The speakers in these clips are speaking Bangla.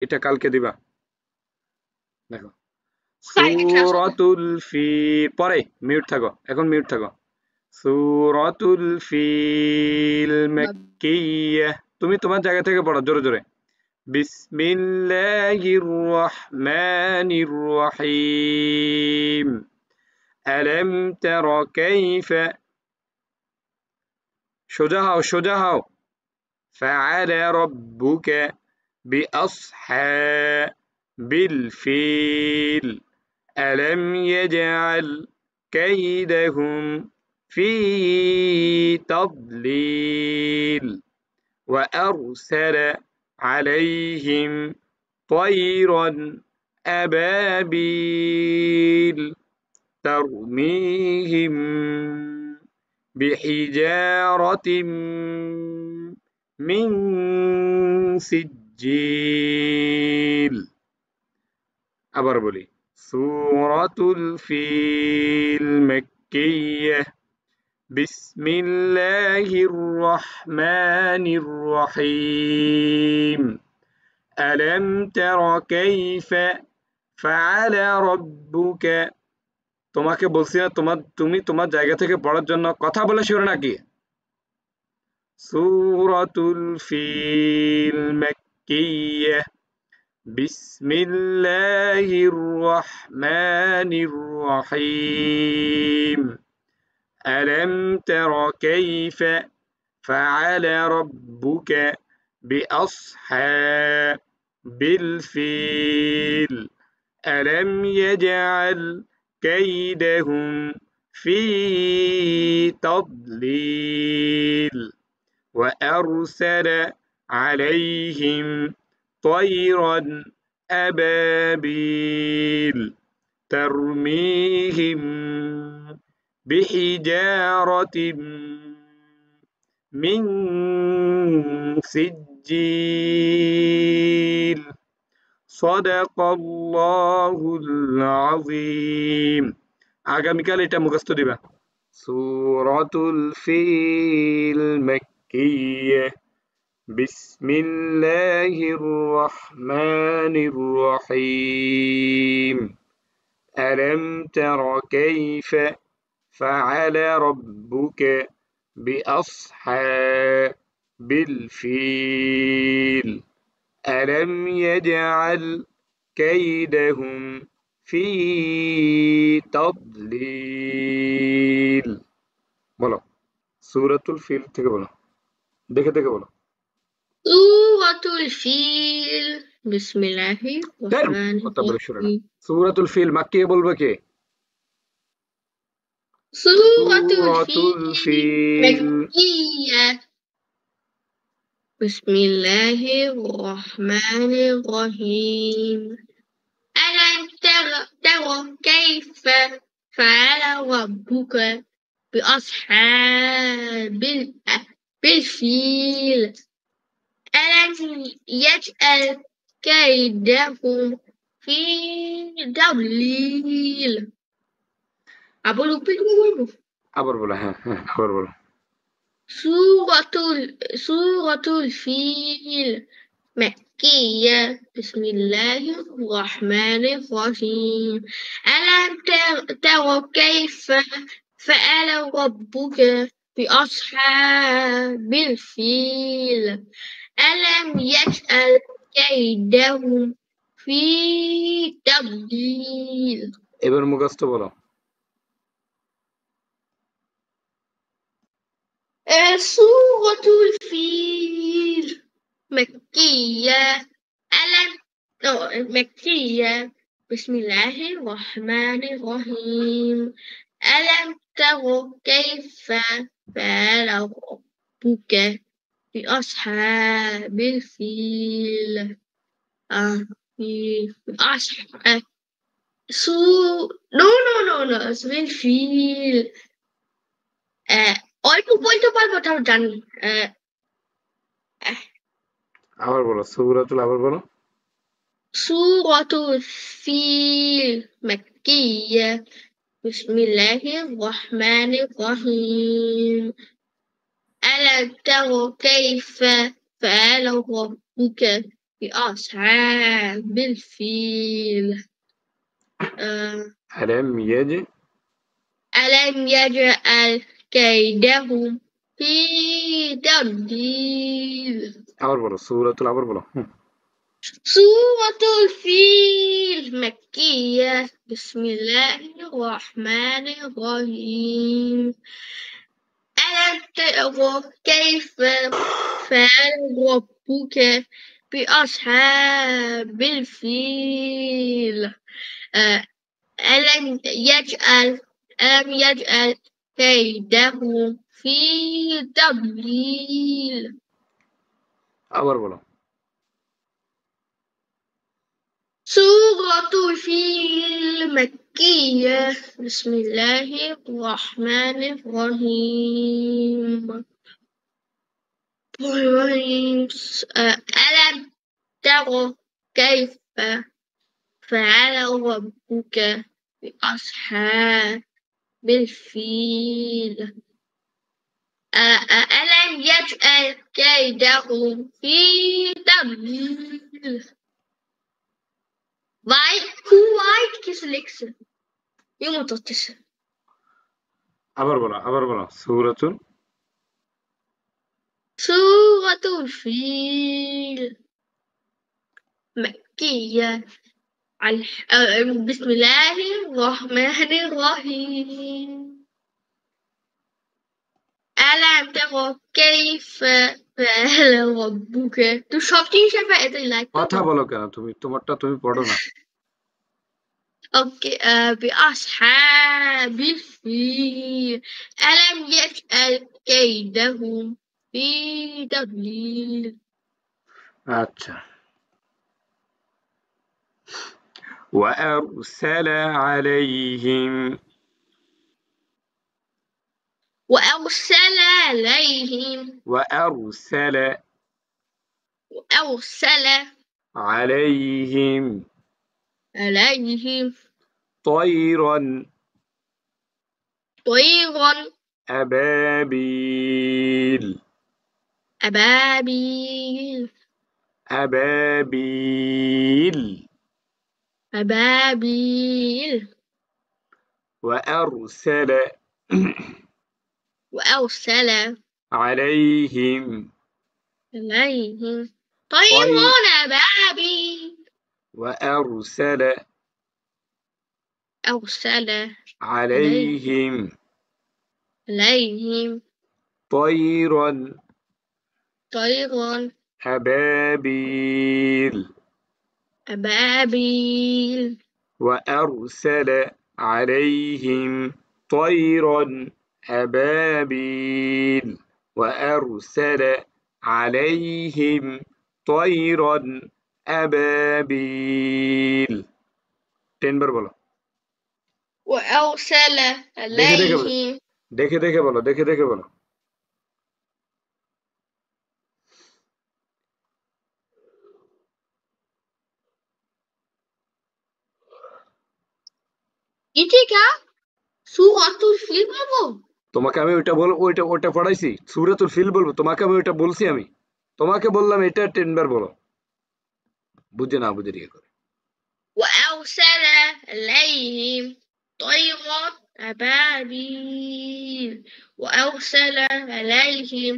এটা কালকে দিবা। দেখো কালকে ক্লাস হবে। সূরাতুল ফিল, পরে মিউট থাকো, এখন মিউট থাকো। সূরাতুল ফিল মাক্কিয়াহ। তুমি তোমার জায়গা থেকে পড়ো জোরে জোরে। বিসমিল্লাহির রহমানির রহিম। আলাম তারা কাইফা, সোজা হও সোজা হও। فعل ربك بأصحاب الفيل ألم يجعل كيدهم في تضليل وأرسل عليهم طيرا أبابيل ترميهم بحجارة من سجيل। আবার বলি, সূরাতুল ফিল মাক্কিয়াহ। বিসমিল্লাহির রহমানির রহিম। আলাম তারা কাইফা ফাআলা রাব্বুকা। তোমাকে বলছি না তুমি তোমার জায়গা থেকে পড়ার জন্য, কথা বলে শিওর নাকি? সূরাতুল ফিল মাক্কিয়াহ। বিসমিল্লাহির রহমানির রহিম। আলাম তারা কাইফা ফাআলা রাব্বুকা বিআসহাবিল ফিল ألم يجعل كيدهم في تضليل وأرسل عليهم طيرا أبابيل ترميهم بحجارة من سجيل সদাকাল্লাহুল আযীম। আগামীকাল এটা মুখস্থ দিবা। সূরাতুল ফিল মাক্কিয়াহ। বিসমিল্লাহির রহমানির রহিম। আলাম তারা কাইফা ফাআলা রাব্বুকা বিআসহাবিল ফিল ألم يجعل كيدهم في تضليل। বলো, সূরাতুল ফিল থেকে বলো, দেখে দেখে বলো। সূরাতুল ফিল বিসমিল্লাহির ধ্যার, রহমানির কথা বলে শুরু না। রহিম। সূরাতুল ফিল মাক্কিয়া বলবে কে? সূরাতুল সূরাতুল ফিল ফিল। মাক্কিয়াহ। বিসমিল্লাহির রহমানির রহিম। ألم تر كيف فعل ربك بأصحاب بالفيل ألم يجعل كيدهم في تضليل আবার উপরে বলবো আবার বলো, হ্যাঁ হ্যাঁ আবার বলো। সূরাতুল ফিল مكية بسم الله الرحمن الرحيم ألم تر كيف فعل ربك بأصحاب الفيل ألم يجعل كيدهم في تضليل এবার মুখস্থ বলো। سورة الفيل مكية ألم مكية بسم الله الرحمن الرحيم ألم تر كيف فعل ربك بأصحاب الفيل أصحاب سو no الفيل অল্প বলতে পারবো তাও জানি আবার বলো সূরাতুল, আবার বলো। سورة الفيل مكية بسم الله الرحمن الرحيم ألم تر كيف فعل ربك بأصحاب الفيل ألم يجد ألم يجعل كيدهم في تضليل আবার বলো সূরাতুল আবার বলো سورة الفيل مكية بسم الله الرحمن الرحيم ألم تر كيف فعل ربك بأصحاب الفيل ألم يجعل كيدهم في تضليل আবার বলো سورة الفيل مكية بسم الله الرحمن الرحيم ألم تر كيف فعل ربك بأصحاب الفيل ألم يجعل كيدهم في تضليل Who white kiss Alexa? يوم تتصل আবার বলো সূরাতুল سورة الفيل مكية بسم الله الرحمن الرحيم ألم تر كيف فعل ربك তুই সব জিনিস এটাই লাইক কথা বলো কেন তুমি তোমারটা তুমি পড়ো না اوكي بأصحاب الفيل ألم يجعل كيدهم في تضليل আচ্ছা وأرسل عليهم وأرسل عليهم وأرسل عليهم طيرا أبابيل أبابيل أبابيل أبابيل وأرسل عليهم طيران أبابيل وأرسل عليهم طيرا أبابيل وأرسل عليهم طيرا أبابيل وأرسل عليهم طيرا أبابيل 10 বার বলো وأرسل عليهم দেখে বলো ইতিকা সূরাতুল ফিল বলবো তোমাকে আমি ওইটা পড়াইছি সূরাতুল ফিল বলবো তোমাকে আমি ওইটা বলছি আমি তোমাকে বললাম এটা 10 বার বলো বুঝে না বুঝে রিয়ে করে وأرسل عليهم طيرا أبابيل وأرسل عليهم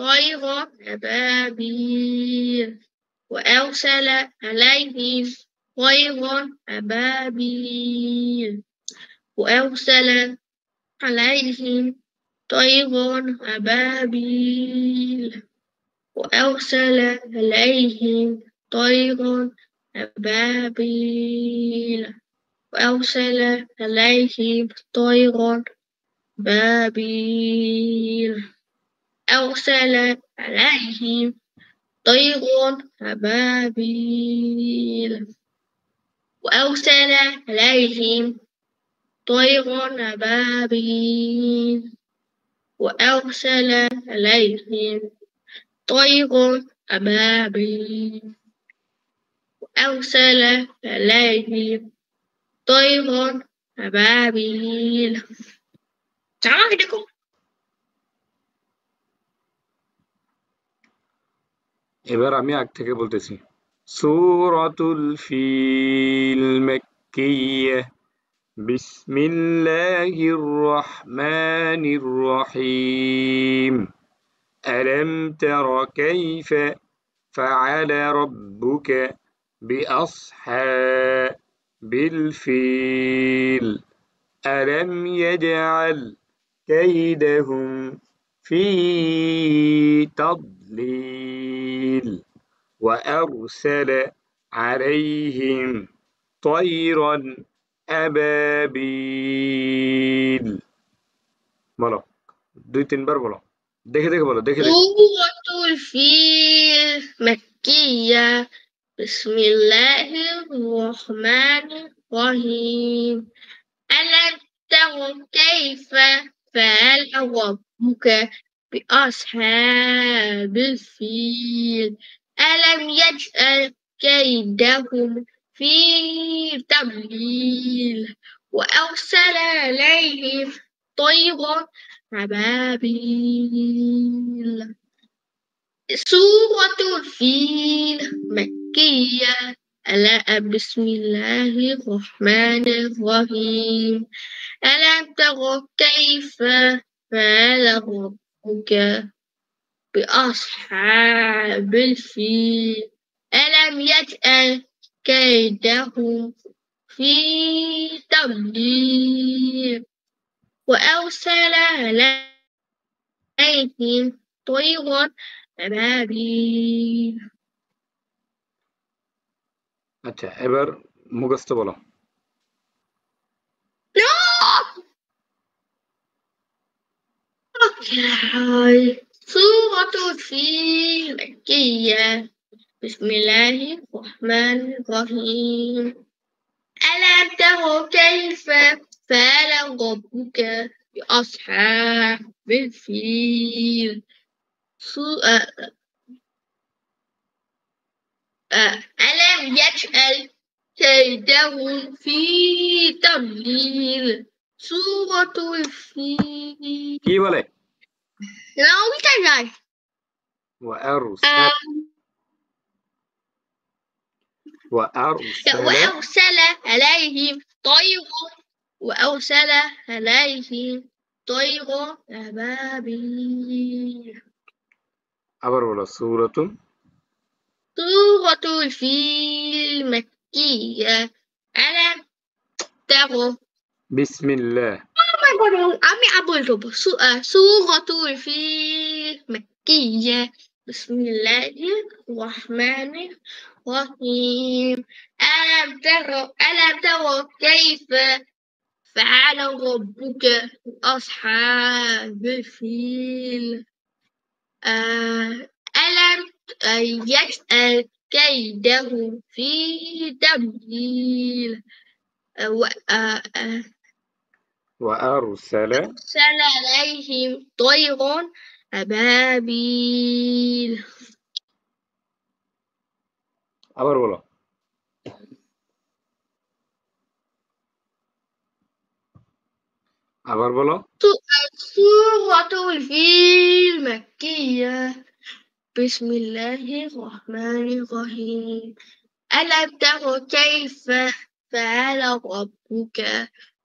طيرا أبابيل وأرسل عليهم طيرا أبابيل وأرسل عليهم طيرا أبابيل وأرسل عليهم طيرا أبابيل وأرسل عليهم طيرا أبابيل أرسل عليهم طيرا أبابيل وأرسل عليهم طيرا أبابيل وأرسل عليهم طيرا أبابيل وأرسل عليهم طيرا أبابيل এবার আমি আগ থেকে বলতেছি। সূরাতুল ফিল মাক্কিয়্যা বিসমিল্লাহির রহমানির রহিম ألم تر كيف فعل ربك بأصحاب الفيل ألم يجعل كيدهم في تضليل وأرسل عليهم طيرا أبابيل বলো 2-3 বার বলো দেখে দেখে বলো দেখে দেখে سورة الفيل مكية بسم الله الرحمن الرحيم ألم تر كيف فعل ربك بأصحاب الفيل ألم يجعل كيدهم في تضليل وأرسل عليهم طيرا أبابيل سورة الفيل مكية بسم الله الرحمن الرحيم ألم تر كيف فعل ربك بأصحاب الفيل ألم يجعل كيدهم في تضليل وأرسل عليهم طيرا أبابيل আচ্ছা এবার মুখস্থ বলো سورة الفيل مكية بسم الله الرحمن الرحيم ألم تر كيف فعل ربك بأصحاب الفيل ألم يجعل كيدهم في تضليل سورة الفيل কি বলে No, we can die. وأرسل وأرسل عليهم طيرا وأرسل عليهم طيرا أبابيل আবার বলো সূরাতুন سورة الفيل مكية ألم تر বিসমিল্লাহ আমি আবার দেবো سورة الفيل مكية بسم الله الرحمن الرحيم ألم تر كيف فعل ربك بأصحاب الفيل ألم يجعل كيدهم في تضليل وأرسل أرسل عليهم طيرا أبابيل আবার বলো আবার বলো سورة الفيل مكية بسم الله الرحمن الرحيم ألم تر كيف فعل ربك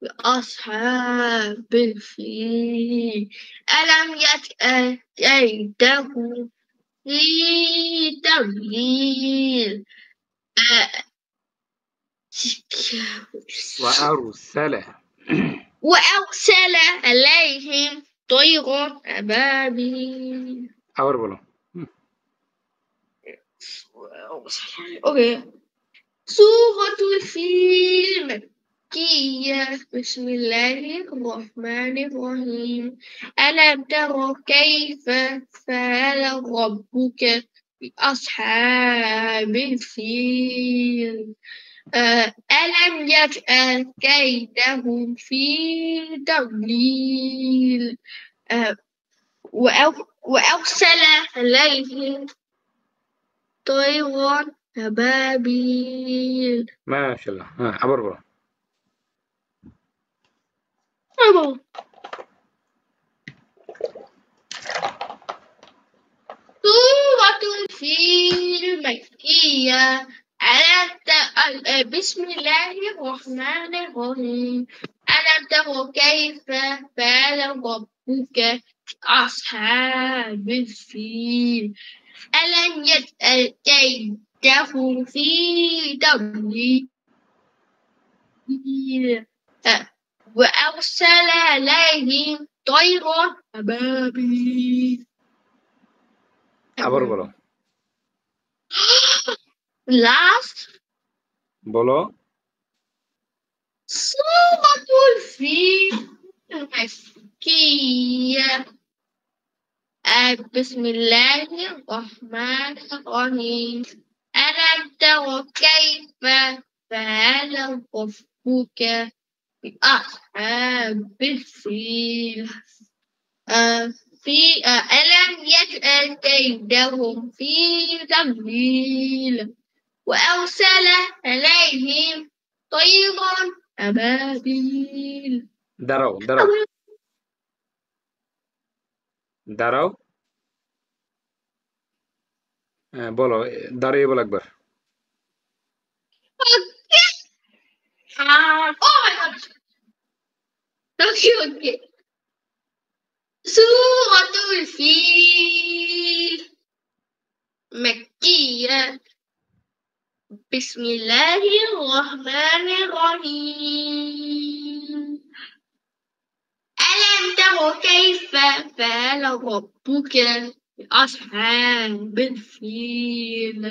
بأصحاب الفيل ألم يجعل كيدهم في تضليل وأرسل عليهم طيرا أبابيل আবার বলো أوكي سورة الفيل مكية بسم الله الرحمن الرحيم ألم تر كيف فعل ربك بأصحاب الفيل ألم يجعل كيدهم في تضليل وأرسل عليهم طيرا أبابيل মাশাআল্লাহ হ্যাঁ আবার বলো سورة الفيل مكية. بسم الله الرحمن الرحيم. ألم تر كيف فعل ربك أصحاب الفيل. ألم يجعل كيدهم في تضليل. وأرسل عليهم طيرا أبابيل. আবার বলো Last বলো سورة الفيل مكية. بسم الله الرحمن الرحيم. ألم تر كيف فعل ربك بأصحاب الفيل. ألم يجعل كيدهم في تضليل. وأرسل عليهم طيرا أبابيل. দাঁড়াও দাঁড়াও দাঁড়াও বলো দাঁড়িয়ে বলো একবার Oh my god. Okay. سورة الفيل مكية. بسم الله الرحمن الرحيم. ألم تر كيف فعل ربك بأصحاب الفيل.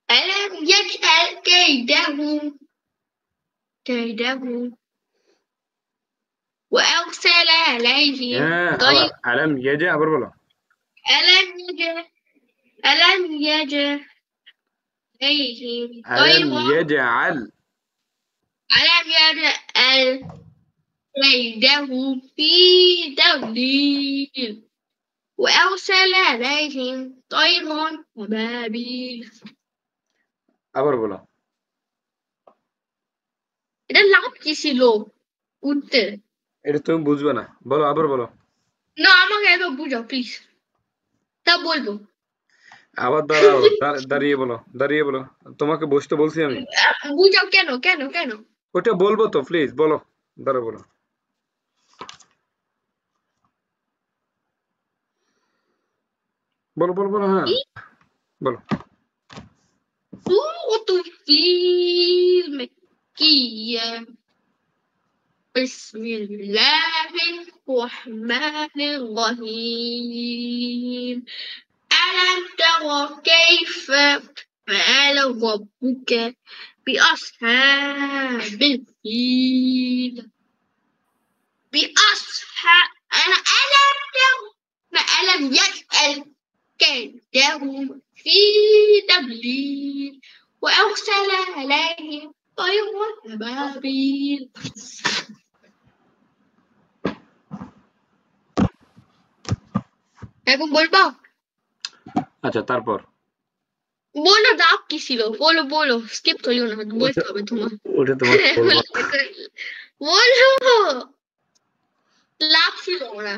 ألم يجعل كيدهم وأرسل عليهم আবার আলম ইয়েজে আবার বলো ألم يجعل عليهم আলম طيرا. ইয়াজআল ألم يجعل كيدهم في تضليل. وأرسل عليهم طيرا أبابيل. আবার বলো এটা লাভ কি ছিল উঠতে? এটা তুমি বুঝবে না বলো আবার বলো না আমাকে এত বুঝাও প্লিজ, তা বলবো। আবার দাঁড়াও দাঁড়িয়ে বলো তোমাকে বসতে বলছি আমি বুঝাও কেন কেন কেন? ওটা বলবো তো প্লিজ বলো দাঁড়াও বলো বলো বলো বলো হ্যাঁ বলো سورة الفيل مكية. بسم الله الرحمن الرحيم. ألم تر كيف فعل ربك بأصحاب الفيل. ألم يجعل كيدهم في تضليل. وأرسل عليهم طيرا أبابيل. এখন বলবো? আচ্ছা তারপর বলো দাও কি ছিল, বলো বলো, স্কিপ করিও না, বলতে হবে তোমার। ওটা তোমার বলবো বলো লাভ ছিল ওরা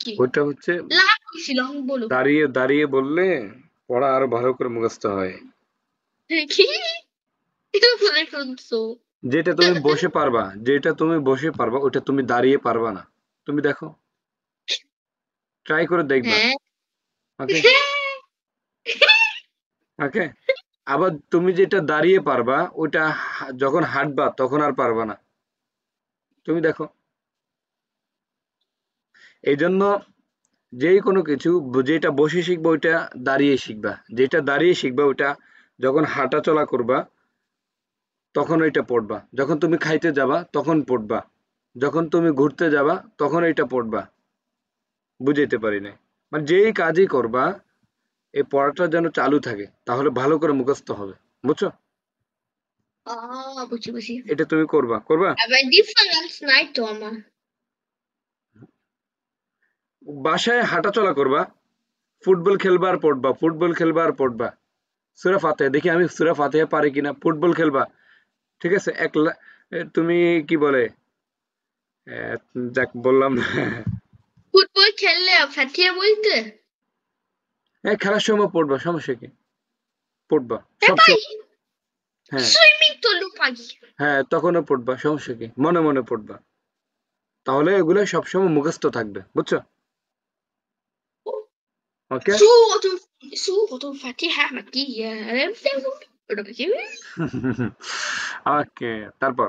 কি, ওটা হচ্ছে লাভ কি ছিল বলো। দাঁড়িয়ে দাঁড়িয়ে বললে পড়া আরো ভালো করে মুখস্থ হয় কি মনে করছো? যেটা তুমি বসে পারবা ওটা তুমি দাঁড়িয়ে পারবা না তুমি দেখো ট্রাই করে দেখবা হ্যাঁ ওকে ওকে আবার তুমি যেটা দাঁড়িয়ে পারবা ওটা যখন হাঁটবা তখন আর পারবা না তুমি দেখো এই জন্য যেই কোনো কিছু যেটা বসে শিখবা ওইটা দাঁড়িয়ে শিখবা যেটা দাঁড়িয়ে শিখবা ওটা যখন হাঁটা চলা করবা তখন ওইটা পড়বা যখন তুমি খাইতে যাবা তখন পড়বা যখন তুমি ঘুরতে যাবা তখন এটা পড়বা বুঝাইতে পারি না মানে যেই কাজই করবা এই পড়াটা যেন চালু থাকে তাহলে ভালো করে মুখস্থ হবে বুঝছো বুঝছি বুঝছি। এটা তুমি করবা আবার ডিফারেন্স নাই তো আমার। বাসায় হাঁটাচলা করবা ফুটবল খেলবা আর পড়বা সূরা ফাতিহা দেখি আমি সূরা ফাতিহা পারি কিনা ফুটবল খেলবা ঠিক আছে তুমি কি বলে যাক বললাম ফুটবল খেললে ফাটিয়ে বলতে হ্যাঁ খেলার সময় পড়বা, সমস্যা কি? পড়বা সব ভাই হ্যাঁ সুইমিং তো লুপাগি হ্যাঁ তখনও পড়বা, সমস্যা কি? মনে মনে পড়বা, তাহলে এগুলো সবসময় মুখস্থ থাকবে, বুঝছো? ওকে। سورة الفاتحة مكية ওকে, তারপর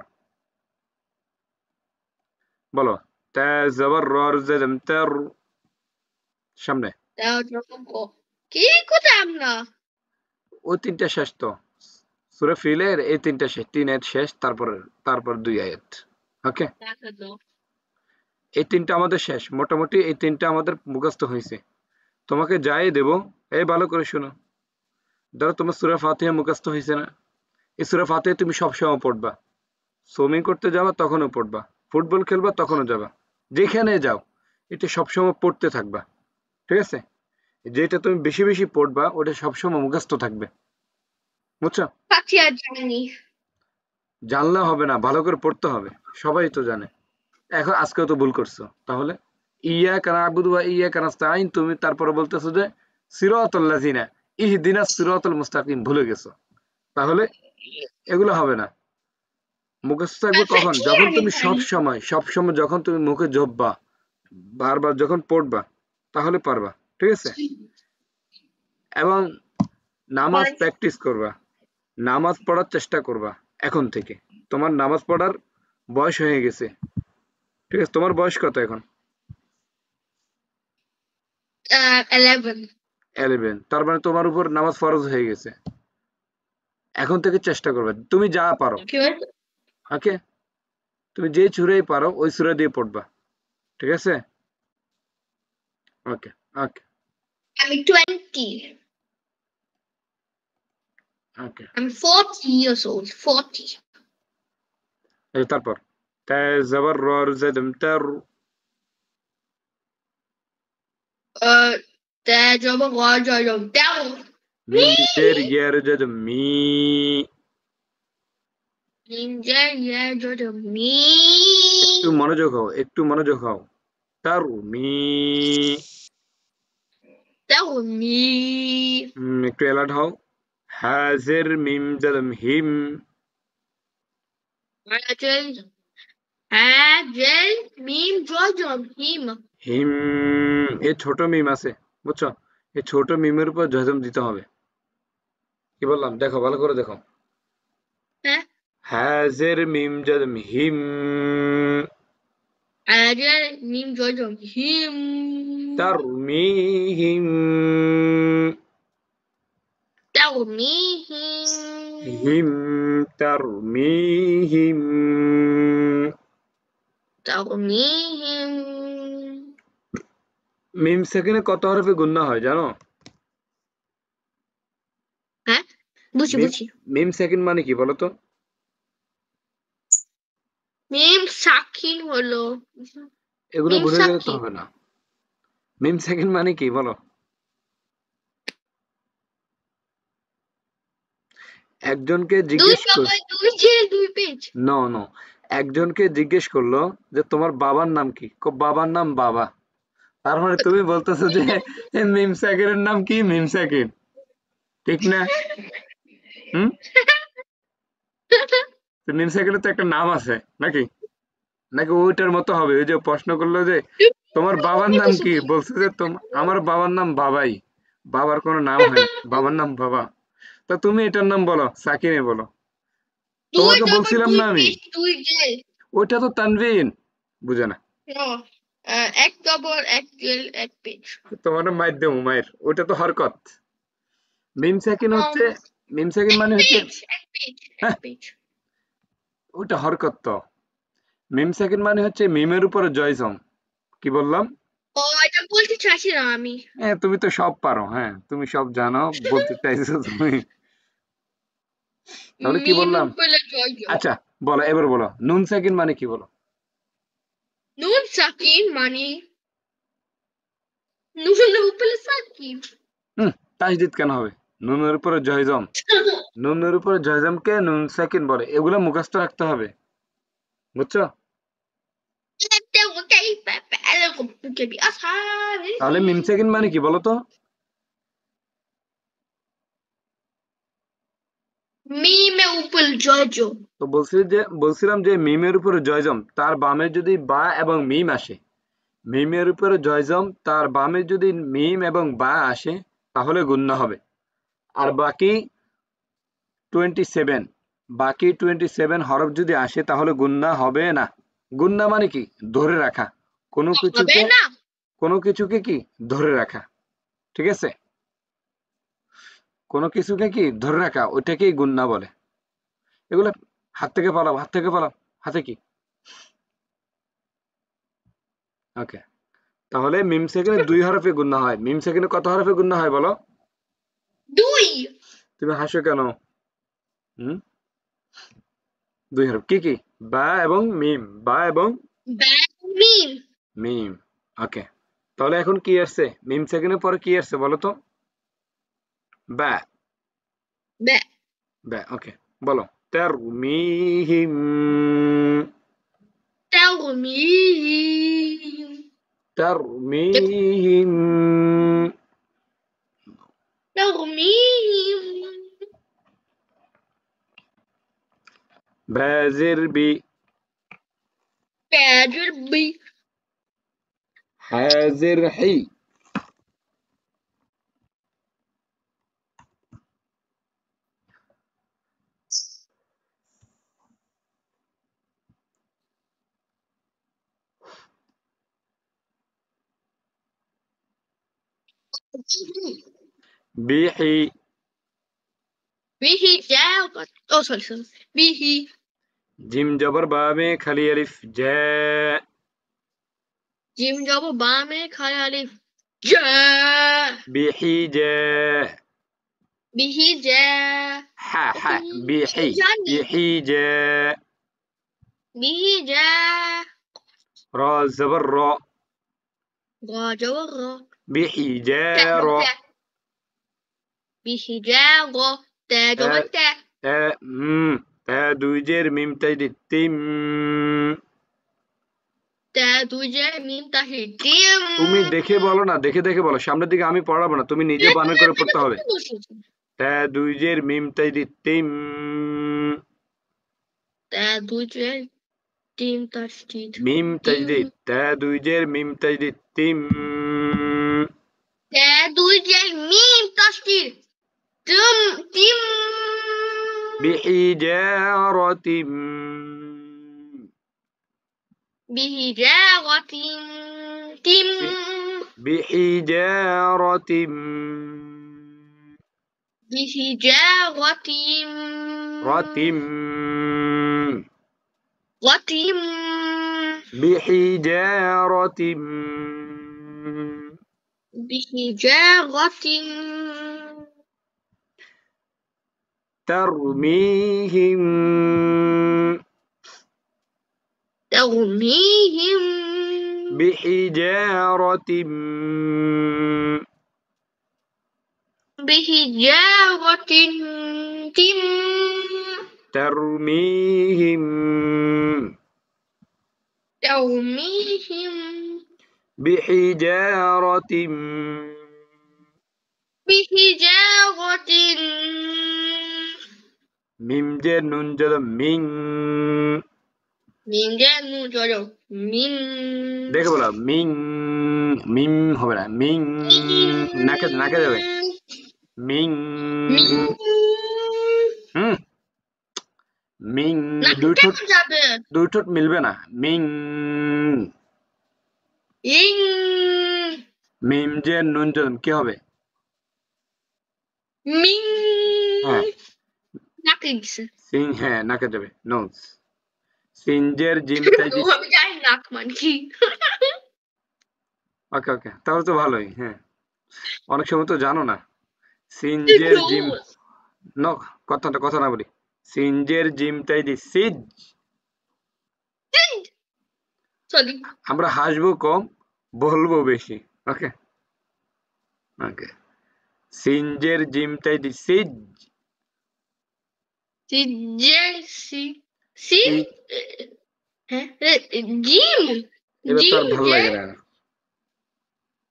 বলো। তা জবর রর জেম তার, সামনে কি করতাম না ওই তিনটা শেষ তো, সূরা ফিলের এই তিনটা শেষ, 3 আয়াত শেষ, তারপর 2 আয়াত। ওকে, এই তিনটা আমাদের শেষ, মোটামুটি এই তিনটা আমাদের মুখস্থ হয়েছে। তোমাকে যাই দেব, এই ভালো করে শোনো। ধরো তোমার সূরা ফাতিহা মুখস্থ হয়েছে না, এই সূরা ফাতিহা তুমি সবসময় পড়বা, সুইমিং করতে যাবা তখনও পড়বা, ফুটবল খেলবা তখনও যাবা, যেখানে যাও এটা সবসময় পড়তে থাকবা, ঠিক আছে? যেটা তুমি বেশি বেশি পড়বা ওটা সবসময় মুখস্থ থাকবে, বুঝছো? ফাতিহা জানি জানলে হবে না, ভালো করে পড়তে হবে, সবাই তো জানে। এখন আজকেও তো ভুল করছো, তাহলে ইয়াকা না'বুদু ওয়া ইয়াকা নাস্তাঈন তুমি তারপরে বলতেছো যে সিরাতাল লাযিনা ইহদিনাস সিরাতাল মুস্তাকিম ভুলে গেছো, তাহলে এগুলো হবে না। মুখস্থ থাকবে কখন? ফাতিহা যখন তুমি জানি সব সময় যখন তুমি মুখে জপবা, বারবার যখন পড়বা, তাহলে পারবা, ঠিক আছে? এবং নামাজ প্র্যাকটিস করবা, নামাজ পড়ার চেষ্টা করবা এখন থেকে। তোমার নামাজ পড়ার বয়স হয়ে গেছে, ঠিক আছে? তোমার বয়স কত এখন? 11 11, তার মানে তোমার উপর নামাজ ফরজ হয়ে গেছে। এখন থেকে চেষ্টা করবে, তুমি যা পারো, কি বলতো ওকে? তুমি যে সূরাই পারো ওই সূরা দিয়ে পড়বা, ঠিক আছে? ওকে, ওকে, আমি 20 ওকে। I'm 40 years old 40 এই তারপর তা জবর রর জেদম তার, ده جابا غاجا يوم داو মিম জের ইয়ার জেদম মি, نينجا يا جوجو مي একটু মনোযোগ হও, একটু মনোযোগ হও। তার মি, داو مي একটু অ্যালার্ট হও। হাজের মিম জেদম হিম, راجل هاجل ميم جوجو هيم হিম, এ ছোট মিম আছে, বুঝছো? এই ছোট মিমের উপর জজম দিতে হবে। কি বললাম দেখো, ভালো করে দেখো। ها হাজের মিম জেদম হিম, هاجل ميم جوجو هيم তার মি হিম, ترميهم হিম তার মি হিম। ترميهم মিম সেকেন্ডে কত হরফে গুণনা হয় জানো? ها بوشي মিম بوشي মিম সেকেন্ড মানে কি বলো তো? ميم ساكن হলো এগুলো ميم ভুলে গেলে তো সাকিন হবে না। মিম সেকেন্ড মানে কি বলো? একজনকে দুই জিজ্ঞেস কর, বাবা দুই ছেলে দুই পেজ নো নো, একজনকে জিজ্ঞেস করলো যে তোমার বাবার নাম কি, বাবার নাম বাবা, তার মানে তুমি বলতেছো যে মিম সেকেন্ডের নাম কি? মিম সেকেন্ড, ঠিক না? হুম, তো মিম সেকেন্ডের তো একটা নাম আছে নাকি? নাকি ওইটার মতো হবে? ওই যে প্রশ্ন করলো যে তোমার বাবার নাম কি, বলছে যে আমার বাবার নাম বাবাই, বাবার কোনো নাম হয় না, বাবার নাম বাবা। তা তুমি এটার নাম বলো, সাকিনে বলো। দুই তোমাকে বাবা বলছিলাম দুই না আমি, পেজ দুই জেল ওইটা তো তানভীন, বুঝে না। No, এক ডবল এক জেল এক পেজ তোমার মায়ের দেবো, মায়ের ওইটা তো হরকত। মিম সাকিন Um, হচ্ছে, মিম সাকিন এক মানে হচ্ছে, পেজ এক পেজ এক হ্যাঁ পেজ ওইটা হরকত তো। মিম সাকিন মানে হচ্ছে মিমের উপরে জয়জম। কি বললাম? ও এটা বলতে চাইছিলাম আমি হ্যাঁ তুমি তো সব পারো, হ্যাঁ তুমি সব জানো, বলতে চাইছো তুমি, তাহলে কি মিমের বললাম? উপরে জয় জয় আচ্ছা বলো, এবার বলো নুন সাকিন মানে কি বলো? নুন সাকিন মানে নুনের উপরে সাকিন হুম, তাসদিদ কেন হবে? নুনের উপরে জয়জম, নুনের উপরে জয়জমকে নুন সাকিন বলে, এগুলো মুখস্থ রাখতে হবে, বুঝছো? وكيف فعل ربك بأصحاب তাহলে মিম الفيل সাকিন মানে কি বলো তো? মিমে উপর জয়জো। তো বলছিলাম যে মিমের উপরে জয়জম, তার বামে যদি বা এবং মিম আসে, মিমের উপরে জয়জম, তার বামে যদি মিম এবং বা আসে, তাহলে গুণনা হবে। আর বাকি 27 হরফ যদি আসে তাহলে গুণনা হবে না। গুণনা মানে কি? ধরে রাখা। কোনো হবে কিছুকে না। কোনো কিছুকে কি ধরে রাখা, ঠিক আছে? কোনো কিছুকে কি ধরে রাখা, ওইটাকেই গুণনা বলে। এগুলো হাত থেকে পালাও, হাতে কি? ওকে, তাহলে মিম সেকেন্ডে 2 হরফে গুণনা হয়। মিম সেকেন্ডে কত হরফে গুণনা হয় বলো? 2। তুমি হাসো কেন? হুম, 2 হরফ কি কি? বা এবং মিম, বা এবং বা মিম। মিম। ওকে, তাহলে এখন কি আসছে? মিম সেকেন্ডের পরে কি আসছে বলো তো? বা। বা বা, ওকে, বলো। তারমিহিম, তারমিম। তারমিহিম ترميهم بازر بعجر حازر حي. بيحي. به جاء. sorry. به জিম জবর বা মে খালি আলিফ জা. جيم جابو بامي خالي ألف جاء. বিহি জা. به جاء. হা হা বিহি. جاني বিহি জা. به جاء. রা জবর রা. غاجة وغا. বিহি জা تاء রা. تاء. به جاء غا. تاء তা جابو تاء. তা তা দুই জের মিম তাইদি তিম. تاء دوجة ميم تحت تيم. তুমি দেখে বলো না, দেখে দেখে বলো, সামনের দিকে আমি পড়াবো না, তুমি নিজে বানান করে পড়তে হবে। তা দুই জের মিম তাইদি তিম. تاء دوجة تيم تشتيت মিম تيم. তাজদিদ, তা দুই জের মিম তাজদিদ তিম. تاء دوجة ميم تشتيت تم تم. বিহিজারাতিম. بهجاغة تم. বি- বিহিজারাতিম. بهجاغة রাতিম. غتم. বিহিজারাতিম. بهجاغة ترميهم. ترميهم بحجارة. بهجارة تم. ترميهم. ترميهم بحجارة. بحجارة মিম জের নুন জের মিং. من جنة من দেখে বলো মিং. মিম হবে না, মিং. নাকে নাকে যাবে মিং. من হুম, মিং. নাকি দুই কেন ঠোঁট, যাবে? দুই ঠোঁট মিলবে না। মিং. ইং মিম জের নুন জের কি হবে? মিং হ্যাঁ, নাকি গেছে। সিং, হ্যাঁ নাকে যাবে, নোজ। সিনজের জিম তো তাইদি। আমি জানি নাক মানে কি। ওকে ওকে, তাহলে তো ভালোই। হ্যাঁ, অনেক সময় তো জানো না। সিনজের জিম, ন, কথা না বলি। সিনজের জিম তাইদি সিজ। সরি। আমরা হাসবো কম, বলবো বেশি। ওকে ওকে, সিনজের জিম তাইদি সিজ। জেসি সি সি। হ্যাঁ জিম এবার তো জিম আর ভালো জে লাগে না।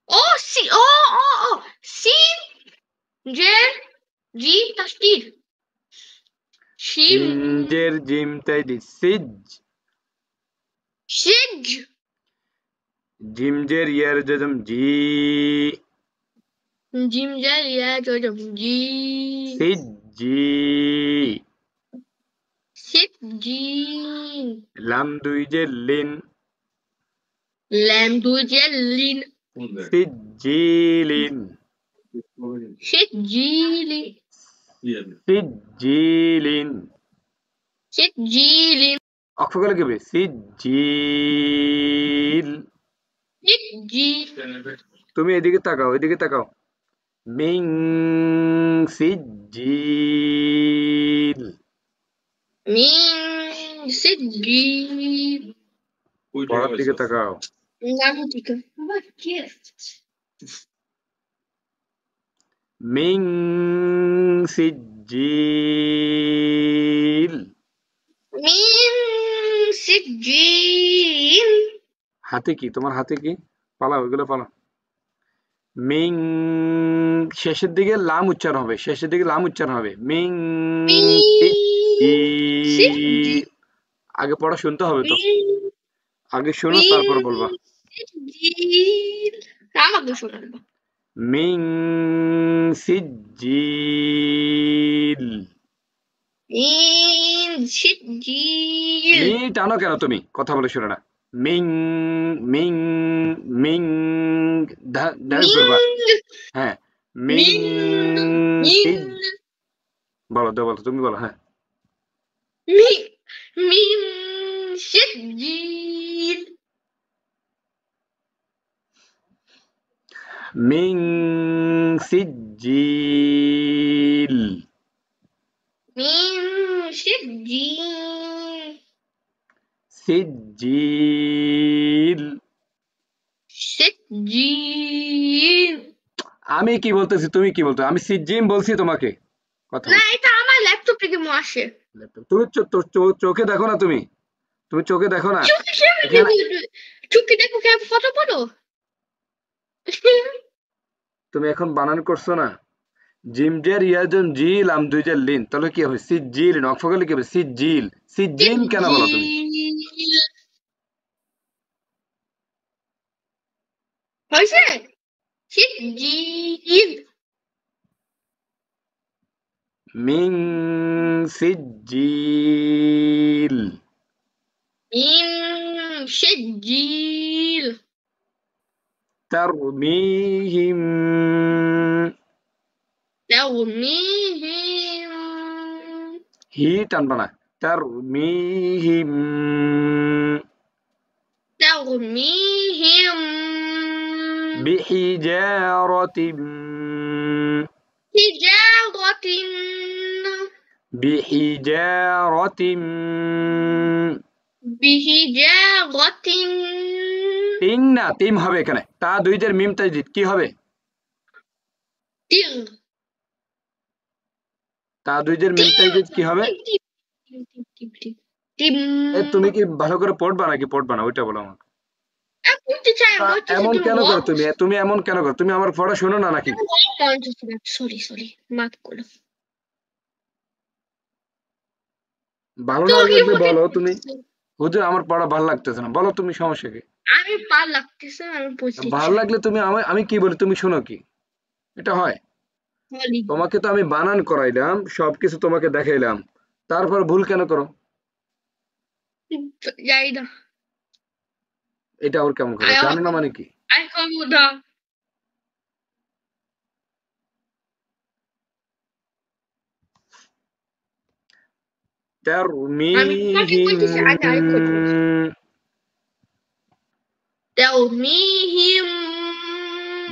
ও সি ও সিন জে জিম তাসদিদ শিম জিঞ্জের জিম তাইদি সিজ সিজ জিমজের ইয়ার জজম জি জিমজার ইয়া জজম জি সিজ জি সিট জিন লাম দুইজের লিন ল্যাম দুজের লিন সিজ জিলিন সিট জিলি সিজ জিলিন সিট জিলিন অক্ষরগুলো কি হবে সিজ জিল সিট জি তুমি এদিকে তাকাও মিং সিজিল মিন সিট জি পড়ার দিকে তাকাও নামটিকা মিং সিজিল মিন সিট জিন হাতে কি তোমার হাতে কি পালাও এগুলো পালাও মিং শেষের দিকে লাম উচ্চারণ হবে মিং মিন সিট জি আগে পড়া শুনতে হবে তো মিন আগে শোনো মিন তারপর বলবা সিট জিন আমাকে শোনাবো মিং সিজিল মিন সিট জিন মি টানো কেন তুমি কথা বলে শোনো না মিং মিং মিং ডান্স করবা মিন হ্যাঁ মিং মিন বলো তুমি বলো হ্যাঁ মিন মিন সিট জিন মিং সিজিল মিন সিট জিন সিজিল সিট জিন আমি কি বলতেছি তুমি কি বলতো আমি সিজিম বলছি তোমাকে কথা না এটা আমার ল্যাপটপ থেকে আসে তুমি চোখে দেখো না তুমি চোখে দেখো না চুকি দেখো কে ফটো পড়ো তুমি এখন বানান করছো না জিমজের ইয়াজম জিল আম দুইজের লিন তাহলে কি হবে সিজিল নকফগলে কি হবে সিজিন কেন বলো তুমি হয়েছে সিজিল মিং সিজিল মিন সিজিল তারমিহিম ترميهم হি টানবা না তারমিহিম ترميهم বিহিজারাতিম حجارة বিহিজারাতিম بحجارة তিন না তিম হবে এখানে তা দুইজের মিম তাজদিদ কি হবে تر তা দুইজের মিম তাজদিদ কি হবে تم তুমি কি ভালো করে পড়বা নাকি পড়বা না ওইটা বলো আমাকে এমন কেন করো তুমি এমন কেন করো তুমি আমার পড়া শোনো না নাকি সরি মাফ করো ভালো না লাগলে বলো তুমি হুজুর আমার পড়া ভালো লাগতেছে না বলো তুমি সমস্যা কি আমি ভালো লাগতেছে আমি বলছি ভালো লাগলে তুমি আমি কি বলি তুমি শোনো কি এটা হয় তোমাকে তো আমি বানান করাইলাম সবকিছু তোমাকে দেখাইলাম তারপর ভুল কেন করো যাই না এটা ওর কেমন করে জানো না মানে কি আই করবো না ترميهم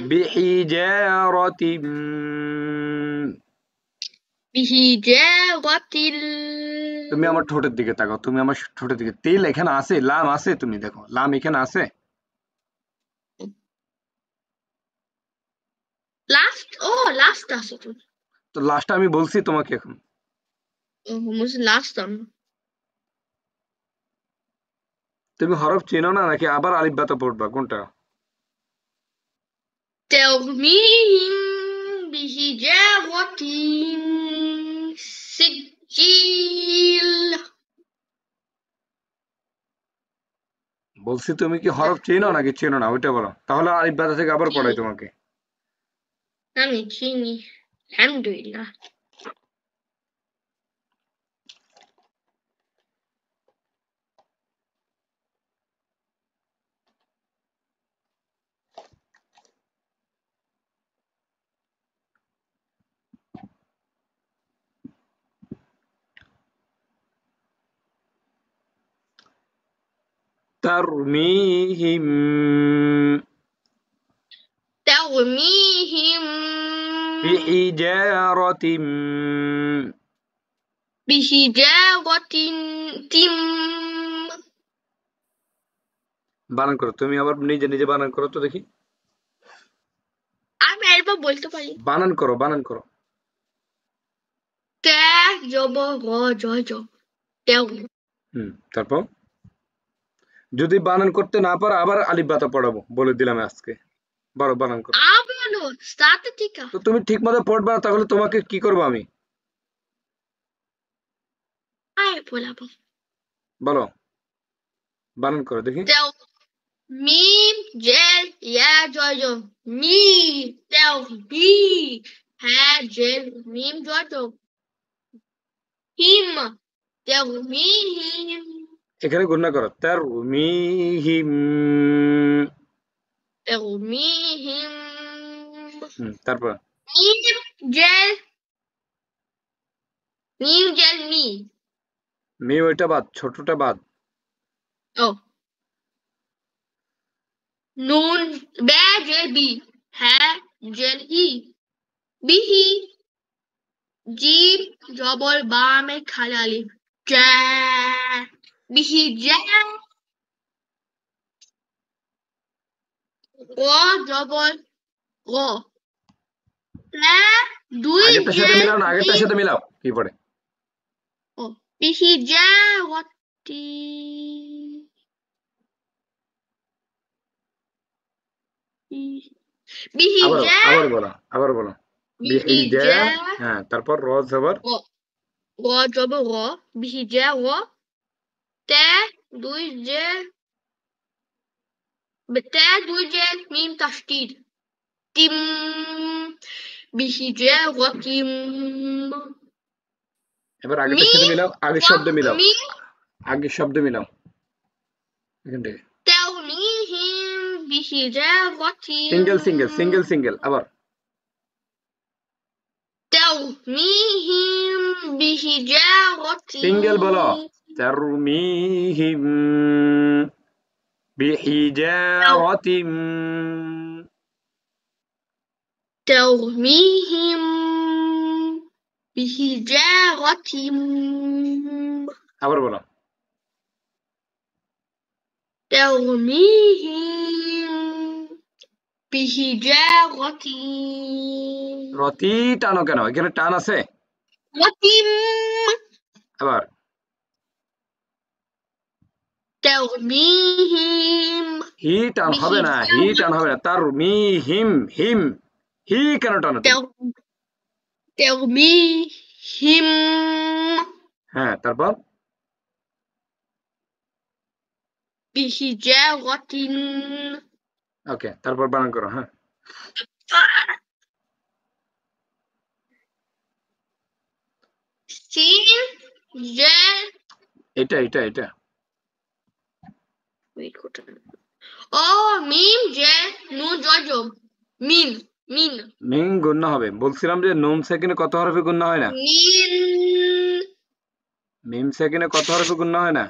بحجارة তুমি আমার ঠোঁটের দিকে তাকাও তুমি আমার ঠোঁটের দিকে তেল এখানে আছে লাম আছে তুমি দেখো লাম এখানে আছে লাস্ট আছে তো লাস্ট আমি বলছি তোমাকে এখন লাস্ট তুমি হরফ চেনো না নাকি আবার আলিফ বাতা পড়বা কোনটা ترميهم بحجارة سجيل বলছি তুমি কি হরফ চেনো নাকি চেনো না ওইটা বলো, তাহলে আলিফ বাতা থেকে আবার পড়াই চিনি তোমাকে। আমি চিনি আলহামদুলিল্লাহ। তারমিহিম ترميهم বিহিজারাতিম, بحجارة تم বানান করো তুমি, আবার নিজে নিজে বানান করো তো দেখি। আমি একবার বলতে পারি। বানান করো, বানান করো। তে জবর র জয় জ তেও তারপর যদি বানান করতে না পারো আবার আলিফ বাতা পড়াবো, বলে দিলাম আজকে। বলো, বানান করো। আবারও স্টার্ট থেকে তো তুমি ঠিক মতো পড়বা, তাহলে তোমাকে কি করবো আমি? আয় বলাবো। বলো, বানান করো দেখি। তেও মিম জেল ইয়া জয় জ মি তেও বি হ্যাঁ জেল মিম জয় জ হিম তেও মি হিম এখানে গুণনা করো, তারমিহিম। তেও মি হিম তারপর মিম জেল মিম জেল মি মি ওইটা বাদ, ছোটটা বাদ। ও নুন বে জেল বি হ্যাঁ জেল ই বিহি জিম জবর বামে খালি জা বিহি জা গ জবর গ লা দুই আগেরটার জে সাথে মিলাও না, আগেরটার মিম সাথে মিলাও কি পড়ে। ও বিহি জা গতি বিহি আবার জা আবার বলো, আবার বলো। বিহি বিহিজা, জা হ্যাঁ, তারপর র জবর। গ গ জবর গ বিহি জা গ তে দুই জে তে দুই জে মিম তাসদিদ তিম বিহি জা গ তিম এবার আগেরটার সাথে মিম মিলাও, আগের ওয়াক শব্দ মিলাও, মিম আগের শব্দ মিলাও এখান থেকে। ترميهم بحجارة সিঙ্গেল সিঙ্গেল সিঙ্গেল সিঙ্গেল আবার। ترميهم بحجارة সিঙ্গেল বলো, তারমিহিম বিহিজারাতিম। ترميهم بحجارة আবার বলো। ترميهم بحجارة রতি টানো কেন, এখানে টান আছে। وتم আবার ترميهم হি টান হবে না, হি টান হবে না, তারমিহিম হিম, হি কেন টানো তুমি? ترميهم হ্যাঁ, তারপর بحجارة ওকে, তারপর বানান করো। হ্যাঁ, سين جيم এটা এটা এটা ও মিম জে নুন জজম মিন মিন মিং গুণনা হবে, বলছিলাম যে নুন সেকেন্ডে কত হরফে গুণনা হয় না। মিন মিম সেকেন্ডে কত হরফে গুণনা হয় না।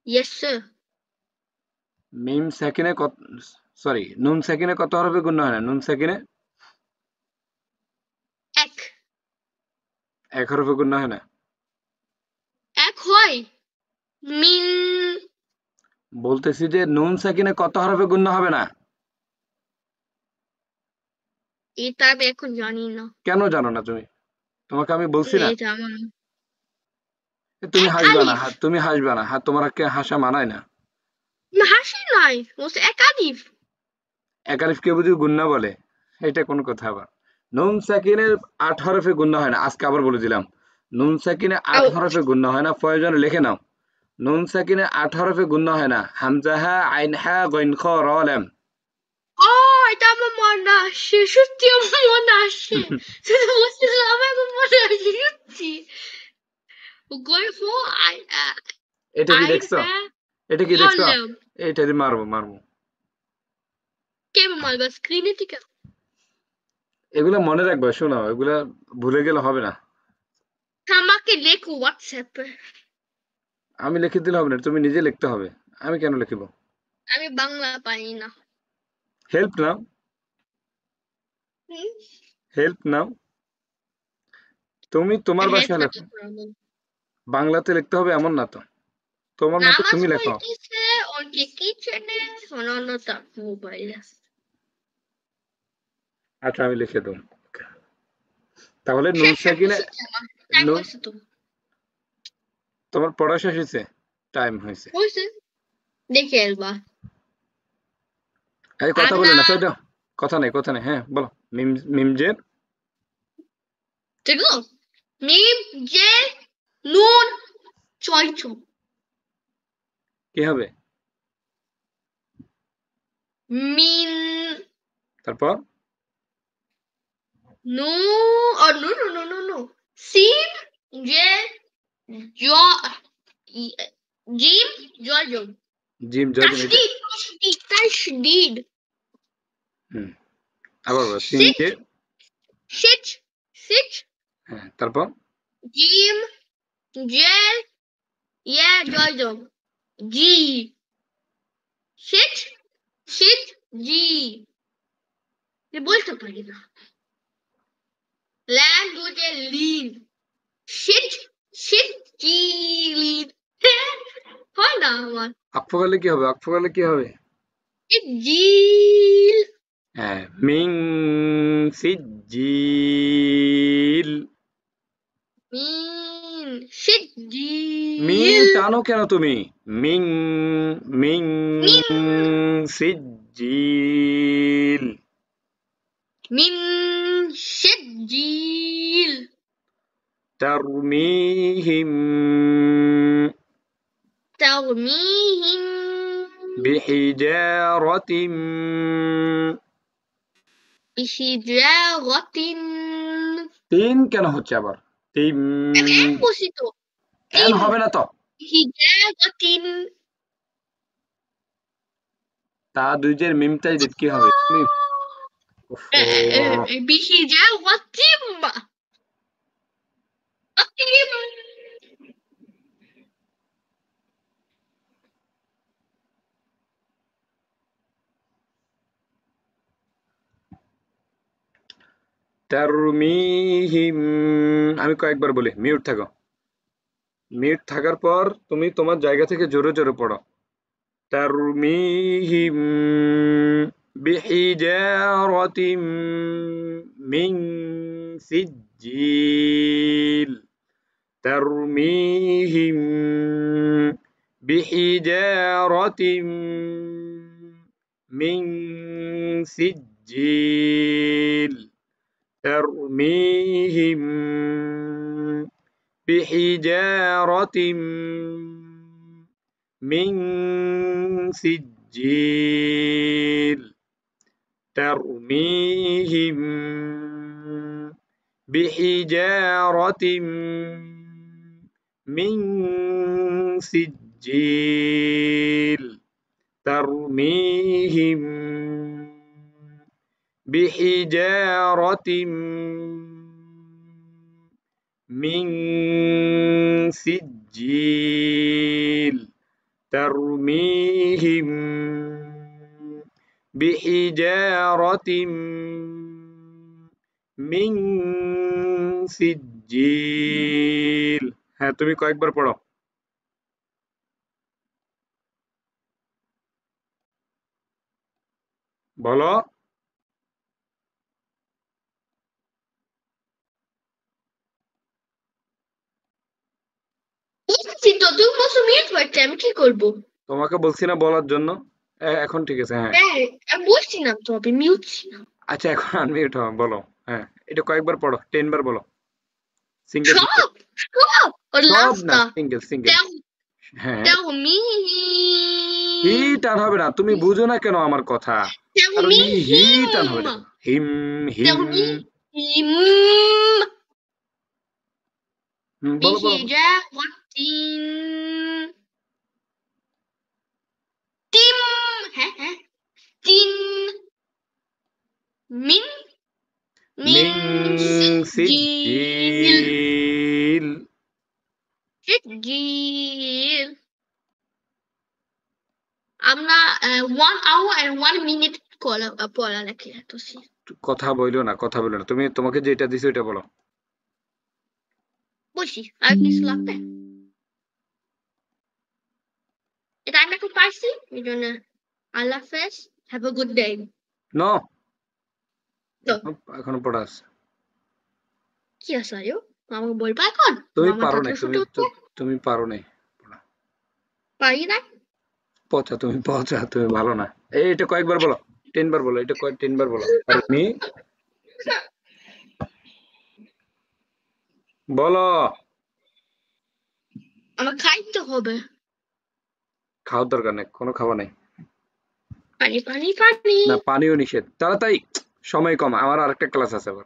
ইয়েস স্যার মিম সেকেন্ডে কত, সরি, নুন সেকেন্ডে কত হরফে গুণনা হয় না। নুন সেকেন্ডে এক এক হরফে গুণনা হয় না। এক হয় মিন বলতেছি যে নুন সেকেন্ডে কত হরফে গুণনা হবে না। এটা আমি এখন জানি না কেন জানো না তুমি? তোমাকে আমি বলছি না। এটা আমার তুমি এক হাসবা না, আলিফ তুমি হাসবা না, হ্যাঁ, তোমাকে হাসা মানায় না। হাসি নাই বলছে এক আলিফ এক আলিফকে বুঝি গুণনা বলে? এটা কোন কথা আবার? নুন সাকিনের ৮ হরফে গুণনা হয় না, আজকে আবার বলে দিলাম। নুন সাকিনে ৮ আও হরফে গুণনা হয় না, প্রয়োজনে লিখে নাও। নুন সাকিনে 8 হরফে গুণনা হয় না। হামজা হা, আইন হা, গইন খ, র, লাম। এটা আমার মনে আসে, সত্যি আমার মনে আসে। শুধু বলছিলাম আমার মনে আসে সত্যি। গই ফো এটা কি আইন দেখছো? হ্যাঁ এটা কি দেখছো? বললাম এটা দিয়ে মারবো মারবো। কেমন মারবা স্ক্রিনে থেকে? এগুলা মনে রাখবা, শোনো, এগুলা ভুলে গেলে হবে না। আমাকে লেখো হোয়াটসঅ্যাপে। আমি লিখে দিলে হবে না, তুমি নিজে লিখতে হবে। আমি কেন লিখিব? আমি বাংলা পারি না। হেল্প নাও, হুম? হেল্প নাও। তুমি তোমার হেল্প ভাষায় না লেখো। কি করবো? বাংলাতে লিখতে হবে এমন না তো। তোমার মতো নামাজ তুমি লেখো। পড়তেছে ওর কি কিচেনে অনন্য তার মোবাইল আছে। আচ্ছা, আমি লিখে দেব। তাহলে নুন শেষ সাকিনে হয়েছে আমার টাইম নুন, হয়েছে তো। তোমার পড়া শেষ হয়েছে? টাইম হয়েছে। হয়েছে দেখে এলবা। এই কথা বলে আমরা না, সাইড। কথা নেই, কথা নেই, হ্যাঁ বলো। মিম, মিমজের দেখো মিম যে নুন চয়চ কি হবে? মিন তারপর নু or no no no no no sin যে জ জিম জজম জিম জজম এটা। তাসদিদ তাসদিদ তাসদিদ হুম, আবার বলো। সিন সিচ যে, সিচ সিচ হ্যাঁ তারপর জিম জেল ইয়া জজম জি সিচ সিচ জি বলতে পারি না ল্যান্ড দুজে লিন সিচ সিচ জি লিন হয় না আমার আকফালে কি হবে? আকফালে কি হবে? জিল হ্যাঁ, মিং সিজিল। মিন মিং সিজিল টানো কেন তুমি? মিং, মিং মিন সিজিল। মিন সিজিল ترميهم ترميهم بحجارة بحجارة তিন কেন হচ্ছে আবার? তিন, أنا بسيط এন تم হবে না তো। حجارة তা দুইজের মিমটাই দিত কি হবে? মিম। ওফো। بحجارة তারমিহিম। আমি কয়েকবার বলি, মিউট থাকো। মিউট থাকার পর তুমি তোমার জায়গা থেকে জোরে জোরে পড়ো। ترميهم بحجارة من سجيل. ترميهم بحجارة من سجيل. ترميهم بحجارة من سجيل. ترميهم بحجارة من سجيل. ترميهم بحجارة من سجيل. ترميهم بحجارة من سجيل. হ্যাঁ, তুমি কয়েকবার পড়ো। বলো। বলছি তো তুমি বলছো মিউট করতে আমি কি করবো? তোমাকে বলছি না বলার জন্য? এখন ঠিক আছে, হ্যাঁ। হ্যাঁ আমি বলছিলাম তো আমি মিউট ছিলাম। আচ্ছা, এখন আনমিউট হও, বলো। হ্যাঁ, এটা কয়েকবার পড়ো, 10 বার বলো। Single single. সব সব ওর সব না, লাস্টটা সিঙ্গেল সিঙ্গেল। হ্যাঁ, হি ترميهم টান হবে না, তুমি বুঝো না কেন আমার কথা? কারণ হি টান হবে, দেখো, ترميهم হিম হিম। ترميهم বলো বলো বলো। بحجارة تم ها ها تن من من মিং سجيل সিজিল। سجيل আমরা 1 hour and 1 minute পড়া লেখে তো কথা বইলো না, কথা বইলো না, তুমি তোমাকে যেটা দিছো এটা বলো। বসি আর কিছু লাগবে এটা আমি এখন পারছি এই জন্য আল্লাহ হাফেজ have a good day no, তো এখনো পড়া আছে। কি আছে আয়ো আমাকে বলবা এখন তুমি মামা পারো দাদা নাই, ছোট তুমি পারো নাই পড়া। পারি না পচা, তুমি পচা, তুমি ভালো না। এটা কয়েকবার বলো, 10 বার বলো, এটা 10 বার বলো। তুমি বলো। আমার খাইতে হবে খাওয়ার দরকার নেই, কোনো খাওয়া নাই। পানি পানি পানি না, পানিও নিষেধ। তাড়াতাড়ি, সময় কম, আমার আরেকটা ক্লাস আছে আবার।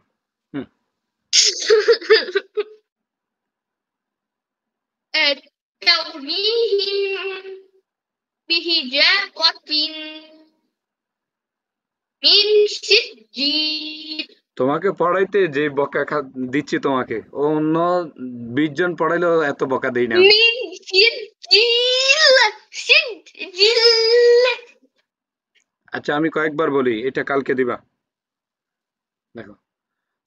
ترميهم بحجارة من سجيل তোমাকে পড়াইতে যে বকা দিচ্ছি তোমাকে, ও অন্য 20 জন পড়াইলেও এত বকা দেই না আমি। من سجيل سجيل আচ্ছা, আমি কয়েকবার বলি, এটা কালকে দিবা। দেখো,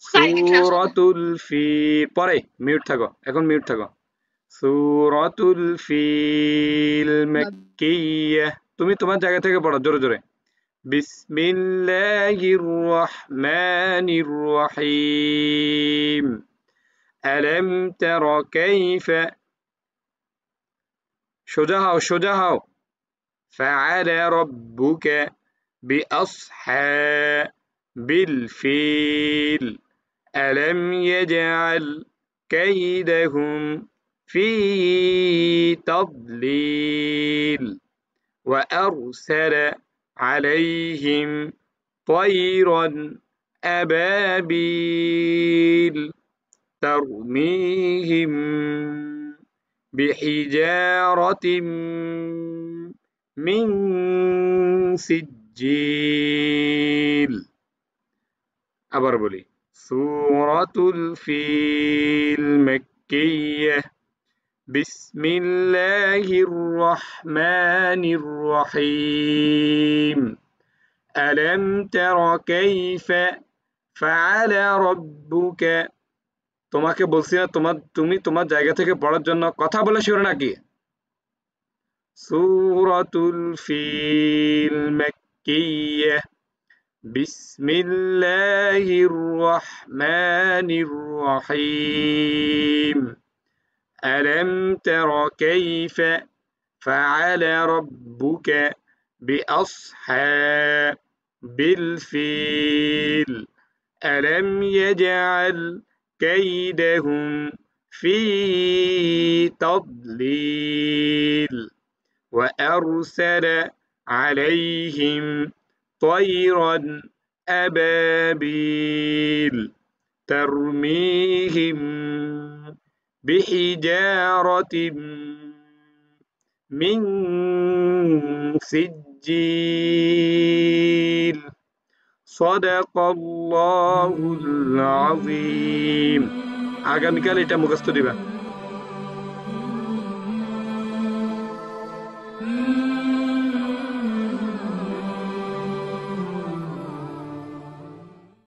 কালকে ক্লাস হবে সূরাতুল ফিল, পরে মিউট থাকো, এখন মিউট থাকো। সূরাতুল ফিল মাক্কিয়াহ। তুমি তোমার জায়গা থেকে পড়ো জোরে জোরে। বিসমিল্লাহির রহমানির রহিম। আলাম তারা কাইফা, সোজা হও সোজা হও। ফাআলা রাব্বুকা বিআসহাবিল ফিল। ألم يجعل كيدهم في تضليل وأرسل عليهم طيرا أبابيل ترميهم بحجارة من سجيل। আবার বলি, সূরাতুল ফিল মাক্কিয়াহ। বিসমিল্লাহির রহমানির রহিম। আলাম তারা কাইফা ফাআলা রাব্বুকা। তোমাকে বলছি না তুমি তোমার জায়গা থেকে পড়ার জন্য, কথা বলে শিওর নাকি? সূরাতুল ফিল মাক্কিয়াহ। بسم الله الرحمن الرحيم. ألم تر كيف فعل ربك بأصحاب الفيل. ألم يجعل كيدهم في تضليل وأرسل عليهم طيرا أبابيل ترميهم بحجارة من سجيل صدق الله العظيم। আগামীকাল এটা মুখস্থ দিবা।